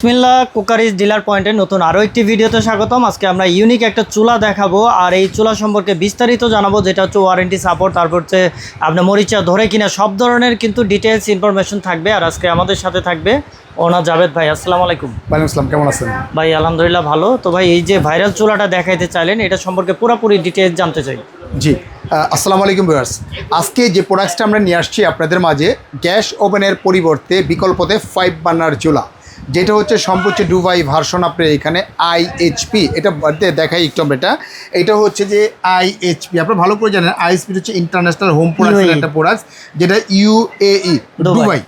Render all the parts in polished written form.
বিসমিল্লাহ cookeries dealer পয়েন্টের নতুন আরও একটি ভিডিওতে স্বাগতম। আজকে আমরা ইউনিক একটা চুলা দেখাবো, আর এই চুলা সম্পর্কে বিস্তারিত জানাবো, যেটা হচ্ছে ওয়ারেন্টি সাপোর্ট, তারপর হচ্ছে আপনার মরিচা ধরে কিনা সব ধরনের কিন্তু ডিটেলস ইনফরমেশন থাকবে। আর আজকে আমাদের সাথে থাকবে ওনার জাভেদ ভাই। আসসালামু আলাইকুম। ওয়ালাইকুম আসসালাম, কেমন আছেন ভাই? আলহামদুলিল্লাহ ভালো। তো ভাই, এই যে ভাইরাল চুলাটা দেখাইতে চাইলেন, এটা সম্পর্কে পুরোপুরি ডিটেলস জানতে চাই। জি, আসসালামু আলাইকুম ভিউয়ার্স। আজকে যে প্রোডাক্টটা আমরা নিয়ে আসছি আপনাদের মাঝে, গ্যাস ওভেনের পরিবর্তে বিকল্পতে 5 বার্নার চুলা, যেটা হচ্ছে সম্প্রতি ডুবাই ভার্সন। আপনার এখানে আইএইচপি, এটা দেখাই একটু আমরা। এটা হচ্ছে যে আইএইচপি, আপনারা ভালো করে জানেন আইএইচপি হচ্ছে ইন্টারন্যাশনাল হোম প্রোডাক্টের একটা প্রোডাক্ট, যেটা ইউএই দুবাই।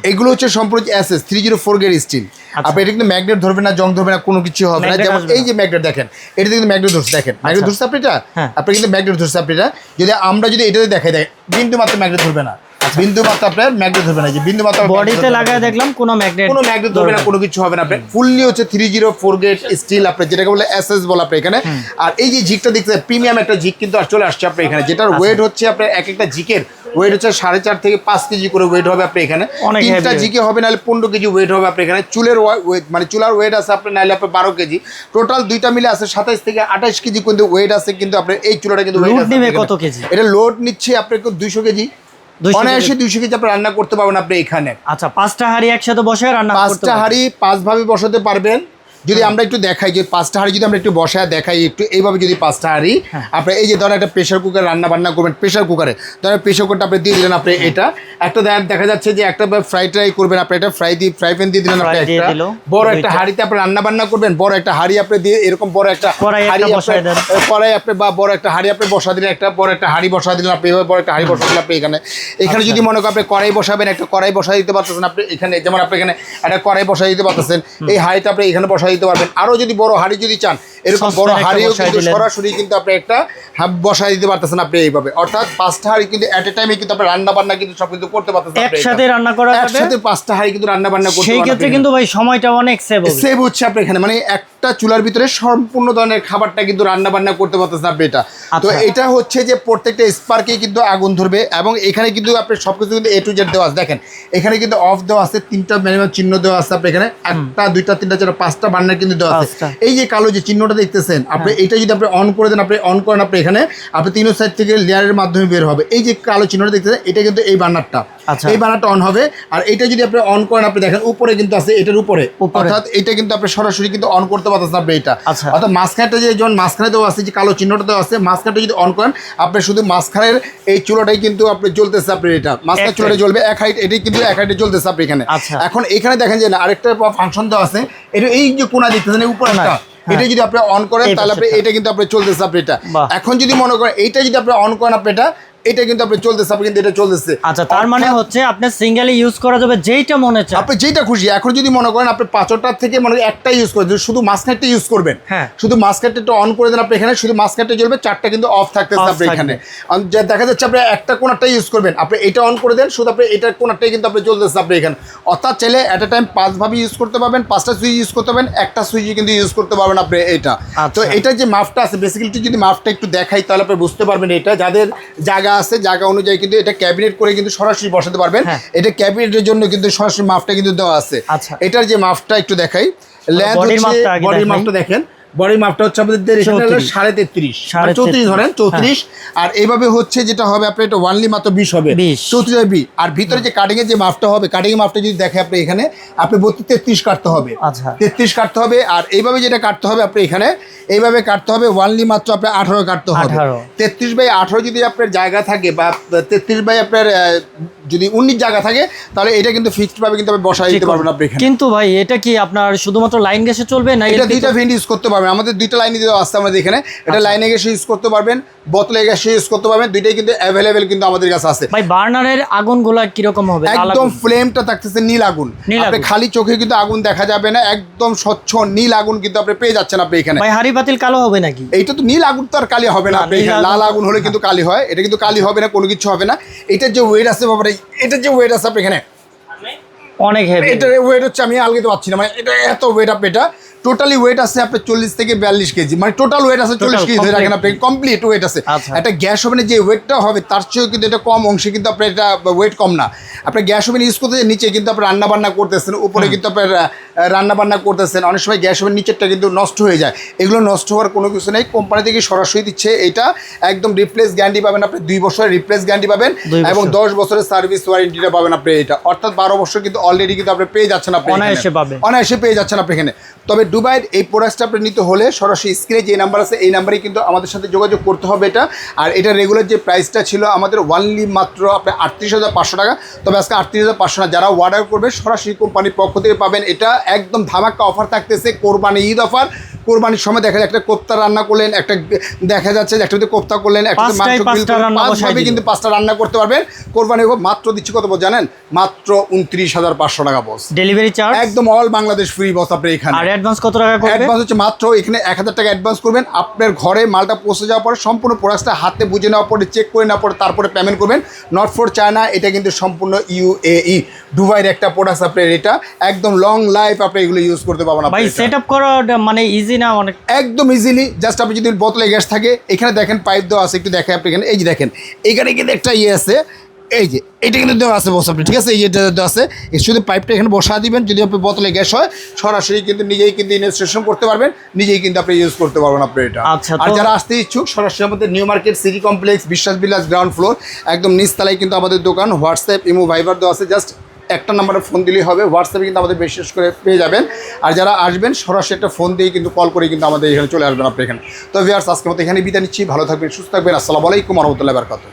এগুলো হচ্ছে সম্প্রতি এসএস 304 গ্রেড স্টিল। আপনি এটা কিন্তু ম্যাগনেট ধরবে না, জং ধরবে না, কোনো কিছু হবে না। যেমন এই যে ম্যাগনেট দেখেন, এটা কিন্তু ম্যাগনেট ধরছে, দেখেন ম্যাগনেট ধরছে আপনি, এটা আপনি কিন্তু ম্যাগনেট ধরছে আপনি। এটা যদি আমরা যদি এটাতে দেখাই দেয়, বিন্দু মাত্র ম্যাগনেট ধরবে না, বিন্দু মাত্র আপনার ম্যাগনেট ধরবে না। যে বিন্দু মাত্র বডিতে লাগায় দেখলাম কোনো ম্যাগনেট ধরবে না, কোনো কিছু হবে না। আপনার ফুললি হচ্ছে 304 গ্রেড স্টিল, আপনার যেটাকে বলে এসএস বলে আপনার এখানে। আর এই যে জিকটা দেখছেন, প্রিমিয়াম একটা জিক কিন্তু চলে আসছে আপনার এখানে, যেটার ওয়েট হচ্ছে আপনার এক একটা জিকের ওয়েট হচ্ছে 4.5 থেকে 5 কেজি করে ওয়েট হবে আপনার এখানে। 3টা জিকে হবে, নাহলে 15 কেজি ওয়েট হবে আপনার এখানে। চুলের ওয়েট মানে চুলার ওয়েট আছে আপনার, নাহলে আপনার 12 কেজি। টোটাল দুইটা মিলে আছে 27 থেকে 28 কেজি কিন্তু ওয়েট আছে। কিন্তু আপনার এই চুলাটা কিন্তু ওয়েট আছে কত কেজি? এটা লোড নিচ্ছে আপনার 200 কেজি। 200 কেজি আপনি রান্না করতে পারবেন আপনি এখানে। আচ্ছা, 5টা হাঁড়ি একসাথে বসায় রান্না করতে পারবেন? 5টা হাঁড়ি 5 ভাবে বসাতে পারবেন। যদি আমরা একটু দেখাই যে 5টা হাঁড়ি যদি আমরা একটু বসায় দেখাই একটু এইভাবে, যদি 5টা হাঁড়ি আপনি এই যে ধরেন একটা প্রেশার কুকার রান্না বান্না করবেন, প্রেশার কুকারে ধরেন প্রেশার কুকারটা আপনি দিয়ে দিলেন। আপনি এটা একটা দেখা যাচ্ছে যে একটা ফ্রাই ট্রাই করবেন, আপনি এটা ফ্রাই প্যান দিয়ে দিলেন। আপনি একটা বড় একটা হাঁড়িতে আপনি রান্না বান্না করবেন, বড় একটা হাঁড়ি আপনি দিয়ে এরকম বড় একটা কড়াই আপনি বা বড় একটা হাঁড়ি আপনি বসা দিলেন, একটা বড় একটা হাঁড়ি বসা দিলেন আপনি, এভাবে বড় একটা হাঁড়ি বসা দিলেন আপনি এখানে যদি মনে করেন আপনি কড়াই বসাবেন, একটা কড়াই বসা দিতে পারতেছেন আপনি এখানে। যেমন আপনি এখানে একটা কড়াই বসা দিতে পারতেছেন, এই হাঁড়িটা আপনি এখানে বসা দিতে পারবেন। আরো যদি বড় হাঁড়ি যদি চান, এরকম বড় হাঁড়িও কিন্তু সরাসরি কিন্তু আপনি একটা বসাই দিতে পারতেছেন আপনি এইভাবে। অর্থাৎ 5টা হাঁড়ি কিন্তু এট এ টাইমে কিন্তু আপনি রান্না বান্না কিন্তু সব কিন্তু করতে পারতেছেন একসাথে রান্না করা যাবে। একসাথে 5টা হাঁড়ি কিন্তু রান্না বান্না করতে সেই ক্ষেত্রে কিন্তু ভাই সময়টা অনেক সেভ হচ্ছে আপনি এখানে। মানে একটা চুলার ভিতরে সম্পূর্ণ ধরনের খাবারটা কিন্তু রান্না বান্না করতে পারতেছেন আপনি এটা। তো এটা হচ্ছে যে প্রত্যেকটা স্পার্কেই কিন্তু আগুন ধরবে, এবং এখানে কিন্তু আপনি সবকিছু কিন্তু A to Z দেওয়া আছে। দেখেন এখানে কিন্তু অফ দেওয়া আছে, 3টা মিনিমাম চিহ্ন দেওয়া আছে আপনি এখানে। 1টা 2টা 3টা 4টা 5টা বার্নার কিন্তু দেওয়া আছে। এই যে কালো যে চিহ্নটা দেখতেছেন আপনি, এটা যদি আপনি অন করে দেন, আপনি অন করেন আপনি এখানে, আপনি 3 সাইড থেকে লেয়ারের মাধ্যমে বের হবে। এই যে কালো চিহ্নটা দেখতেছেন, এটা কিন্তু এই বার্নারটা, এই বার্নারটা অন হবে। আর এটা যদি আপনি অন করেন, আপনি দেখেন উপরে কিন্তু আছে, এটার উপরে, অর্থাৎ এটা কিন্তু আপনি সরাসরি কিন্তু অন করতে পারতেছেন আপনি এটা। অর্থাৎ মাঝখানটা যে যখন মাঝখানে দেওয়া আছে, যে কালো চিহ্নটা দেওয়া আছে, মাঝখানটা যদি অন করেন আপনি, শুধু মাঝখানের এই চুলাটাই কিন্তু আপনি জ্বলতেছে আপনি, এটা মাঝখানে চুলাটা জ্বলবে এক হাইট, এটাই কিন্তু এক হাইটে জ্বলতেছে আপনি এখানে। এখন এখানে দেখেন যে আরেকটা ফাংশন দেওয়া আছে, এটা এই যে কোণা দেখতেছেন উপরে একটা, এটা যদি আপনি অন করেন তাহলে আপনি এটা কিন্তু আপনি চলতেছে আপনি এটা। এখন যদি মনে করেন এইটা যদি আপনি অন করেন আপনি এটা কিন্তু আপনি চলতেছে, আপনি কিন্তু এটা চলতেছে। আচ্ছা, তার মানে হচ্ছে আপনি সিঙ্গেলি ইউজ করা যাবে, যেইটা মনে চায় আপনি যেটা খুশি। এখন যদি মনে করেন আপনি 5টার থেকে মনে করেন একটা ইউজ করেন, শুধু মাঝখানটা ইউজ করবেন, শুধু মাঝখানটা একটু অন করে দেন আপনি এখানে, শুধু মাঝখানটা জ্বলবে, 4টা কিন্তু অফ থাকতেছে আপনি এখানে। দেখা যাচ্ছে আপনি একটা কোণাটা ইউজ করবেন, আপনি এটা অন করে দেন, শুধু আপনি এটার কোণাটাই কিন্তু আপনি চলতেছে আপনি এখানে। অর্থাৎ চাইলে এট এ টাইম 5 ভাবে ইউজ করতে পারবেন, 5টা সুইচ ইউজ করতে পারবেন, একটা সুইচ কিন্তু ইউজ করতে পারবেন আপনি এটা। তো এটার যে মাপটা আছে, বেসিক্যালি যদি মাপটা একটু দেখাই তাহলে আপনি বুঝতে পারবেন। এটা যাদের জায়গা আছে, জায়গা অনুযায়ী কিন্তু এটা ক্যাবিনেট করে কিন্তু সরাসরি বসাতে পারবেন। এটা ক্যাবিনেটের জন্য কিন্তু সরাসরি মাপটা কিন্তু দেওয়া আছে। এটার যে মাপটা একটু দেখাই, লেন্থ হচ্ছে, বডির মাপটা দেখেন, বডির মাপটা হচ্ছে আপনাদের 33.5 ধরেন 34। আর এইভাবে হচ্ছে যেটা হবে আপনার, এটা ওয়ানলি মাত্র 20 হবে, 34 আর ভিতরে যে কাটিং এর যে মাপটা হবে, কাটিং এর মাপটা যদি দেখে আপনি এখানে, আপনি 33 কাটতে হবে, 33 কাটতে হবে। আর এইভাবে যেটা কাটতে হবে আপনি এখানে, এইভাবে কাটতে হবে, ওয়ানলি মাত্র আপনার 18 কাটতে হবে। 33/18 যদি আপনার জায়গা থাকে, বা 33 বাই আপনার যদি 19 জায়গা থাকে, তাহলে এটা কিন্তু ফিক্সড ভাবে কিন্তু আপনি বসাই দিতে পারবেন আপনি এখানে। কিন্তু ভাই এটা কি আপনার শুধুমাত্র লাইন গ্যাসে চলবে না? এটা দুইটা ভেন্ট ইউজ করতে পারবেন, আমাদের 2টা লাইনে দেওয়া আছে আমাদের এখানে। এটা লাইনে গ্যাসে ইউজ করতে পারবেন, বোতলে গ্যাসে ইউজ করতে পারবেন, দুইটাই কিন্তু অ্যাভেলেবেল কিন্তু আমাদের কাছে আছে। ভাই বার্নারের আগুনগুলো কি রকম হবে? একদম ফ্লেমটা থাকতেছে নীল আগুন, আপনি খালি চোখে কিন্তু আগুন দেখা যাবে না, একদম স্বচ্ছ নীল আগুন কিন্তু আপনি পেয়ে যাচ্ছেন আপনি এখানে। ভাই হাড়ি পাতিল কালো হবে নাকি? এইটা তো নীল আগুন, তো আর কালি হবে না আপনি এখানে। লাল আগুন হলে কিন্তু কালি হয়, এটা কিন্তু কালি হবে না, কোনো কিছু হবে না। এটার যে ওয়েট আছে বাবা, এটার যে ওয়েট আছে আপনি এখানে, অনেক হেভি। এটার ওয়েট হচ্ছে আমি আলগাতে পারছি না, মানে এটা এত ওয়েট আপনি, এটা টোটালি ওয়েট আছে আপনার 40 থেকে 42 কেজি, মানে টোটাল ওয়েট আছে 40 কেজি ধরে রাখেন আপনি, কমপ্লিট ওয়েট আছে। একটা গ্যাস ওভেনে যে ওয়েটটা হবে তার চেয়েও কিন্তু এটা কম অংশে কিন্তু আপনার এটা ওয়েট কম না। আপনি গ্যাস ওভেন ইউজ করতে নিচে কিন্তু আপনি রান্না বান্না করতেছেন, উপরে কিন্তু আপনার রান্না বান্না করতেছেন, অনেক সময় গ্যাস ওভেন নিচেরটা কিন্তু নষ্ট হয়ে যায়, এগুলো নষ্ট হওয়ার কোনো কিছু নেই। কোম্পানি থেকে সরাসরি দিচ্ছে এটা, একদম রিপ্লেস গ্যারান্টি পাবেন আপনি, 2 বছরের রিপ্লেস গ্যারান্টি পাবেন এবং 10 বছরের সার্ভিস ওয়ারেন্টিটা পাবেন আপনি এটা, অর্থাৎ 12 বছর কিন্তু অলরেডি কিন্তু আপনি পেয়ে যাচ্ছেন, আপনি অনায়াসে পেয়ে যাচ্ছেন আপনি এখানে। তবে দুবাইয়ের এই প্রোডাক্টটা আপনি নিতে হলে সরাসরি স্ক্রিনে যে নাম্বার আছে এই নাম্বারেই কিন্তু আমাদের সাথে যোগাযোগ করতে হবে এটা। আর এটা রেগুলার যে প্রাইসটা ছিল আমাদের ওয়ানলি মাত্র আপনার 38,500 টাকা, তবে আজকে 38,500 না, যারা অর্ডার করবে সরাসরি কোম্পানির পক্ষ থেকে পাবেন এটা। একদম ধামাকা অফার থাকতেছে, কোরবানি ঈদ অফার। কোরবানির সময় দেখা যায় একটা কোপ্তা রান্না করলেন, একটা দেখা যাচ্ছে যে একটা কোপ্তা করলেন, একটা মাংস গ্রিল করলেন, 5ভাবে কিন্তু 5টা রান্না করতে পারবেন। কোরবানি মাত্র দিচ্ছি কত বস জানেন? মাত্র 29,500 টাকা বস। ডেলিভারি চার্জ একদম অল বাংলাদেশ ফ্রি বস আপনি এখানে। আর অ্যাডভান্স কত টাকা করবেন? অ্যাডভান্স হচ্ছে মাত্র এখানে 1000 টাকা অ্যাডভান্স করবেন। আপনার ঘরে মালটা পৌঁছে যাওয়ার পরে সম্পূর্ণ প্রোডাক্টটা হাতে বুঝে নেওয়ার পরে, চেক করে নেওয়ার পরে তারপরে পেমেন্ট করবেন। নট ফর চায়না, এটা কিন্তু সম্পূর্ণ UAE দুবাইয়ের একটা প্রোডাক্ট আপনার, এটা একদম লং লাইফ আপনি এগুলো ইউজ করতে পারবেন। ভাই সেটআপ করা মানে ইজি না? অনেক একদম ইজিলি, জাস্ট আপনি যদি বোতলে গ্যাস থাকে, এখানে দেখেন পাইপ দেওয়া আছে, একটু দেখেন আপনি এখানে, এই যে দেখেন এখানে কিন্তু একটা ইয়ে আছে, এই যে এটা কিন্তু দেওয়া আছে বস আপনি, ঠিক আছে? এই এটা দেওয়া আছে, শুধু পাইপটা এখানে বসা দিবেন। যদি আপনি বোতলে গ্যাস হয় সরাসরি কিন্তু নিজেই কিন্তু ইনস্টলেশন করতে পারবেন, নিজেই কিন্তু আপনি ইউজ করতে পারবেন আপনি এটা। আর যারা আসতে ইচ্ছুক সরাসরি আমাদের নিউ মার্কেট সিটি কমপ্লেক্স বিশ্বাস বিলাস গ্রাউন্ড ফ্লোর একদম নিচতলায় কিন্তু আমাদের দোকান। হোয়াটসঅ্যাপ, ইমো, ভাইবার দেওয়া আছে, জাস্ট একটা নাম্বারে ফোন দিলেই হবে। হোয়াটসঅ্যাপে কিন্তু আমাদের বিশেষ করে পেয়ে যাবেন। আর যারা আসবেন সরাসরি একটা ফোন দিয়ে কিন্তু কল করে কিন্তু আমাদের এখানে চলে আসবেন আপনি এখানে। তো ভিউয়ার্স, আজকের মতো এখানে বিদায় নিচ্ছি। ভালো থাকবেন, সুস্থ থাকবেন। আসসালামু আলাইকুম ওয়া রাহমাতুল্লাহি ওয়া বারাকাতুহু।